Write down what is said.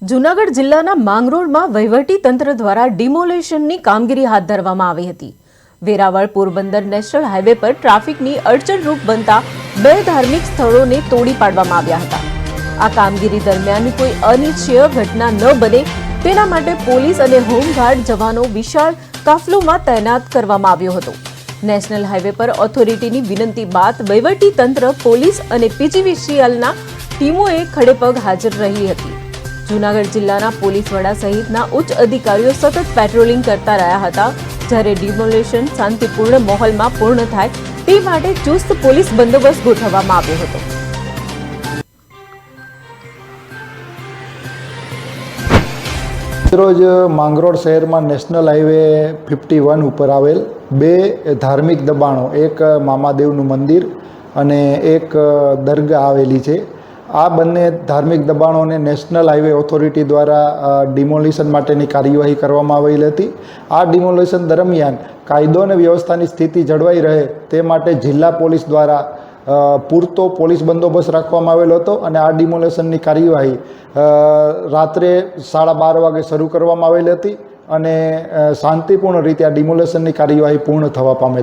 જૂનાગઢ જિલ્લાના માંગરોળમાં વહીવટી તંત્ર દ્વારા ડિમોલેશનની કામગીરી હાથ ધરવામાં આવી હતી। વેરાવળ પોરબંદર નેશનલ હાઈવે પર ટ્રાફિકની અડચણરૂપ બનતા બે ધાર્મિક સ્થળોને તોડી પાડવામાં આવ્યા હતા। આ કામગીરી દરમિયાન કોઈ અનિચ્છનીય ઘટના ન બને તેના માટે પોલીસ અને હોમગાર્ડ જવાનો વિશાળ કાફલોમાં તૈનાત કરવામાં આવ્યો હતો। નેશનલ હાઈવે પર ઓથોરિટીની વિનંતી બાદ વહીવટી તંત્ર, પોલીસ અને પીજીવીસીએલના ટીમોએ ખડેપગ હાજર રહી હતી। જૂનાગઢ જિલ્લાના પોલીસ વડા સહિતના ઉચ્ચ અધિકારીઓ સતત પેટ્રોલિંગ કરતા રહ્યા હતા, જ્યારે ડિમોલેશન શાંતિપૂર્ણ માહોલમાં પૂર્ણ થાય તે માટે ચુસ્ત પોલીસ બંદોબસ્ત ગોઠવવામાં આવ્યો હતો। રોજ માંગરોળ શહેરમાં નેશનલ હાઈવે 51 ઉપર આવેલ બે ધાર્મિક દબાણો, એક મામાદેવનું મંદિર અને એક દરગાહ આવેલી છે। આ બંને ધાર્મિક દબાણોને નેશનલ હાઈવે ઓથોરિટી દ્વારા ડિમોલિશન માટેની કાર્યવાહી કરવામાં આવેલી હતી। આ ડિમોલિશન દરમિયાન કાયદો અને વ્યવસ્થાની સ્થિતિ જળવાઈ રહે તે માટે જિલ્લા પોલીસ દ્વારા પૂરતો પોલીસ બંદોબસ્ત રાખવામાં આવેલો હતો અને આ ડિમોલેશનની કાર્યવાહી રાત્રે 12:30 વાગે શરૂ કરવામાં આવેલી હતી અને શાંતિપૂર્ણ રીતે આ ડિમોલેશનની કાર્યવાહી પૂર્ણ થવા પામેલ।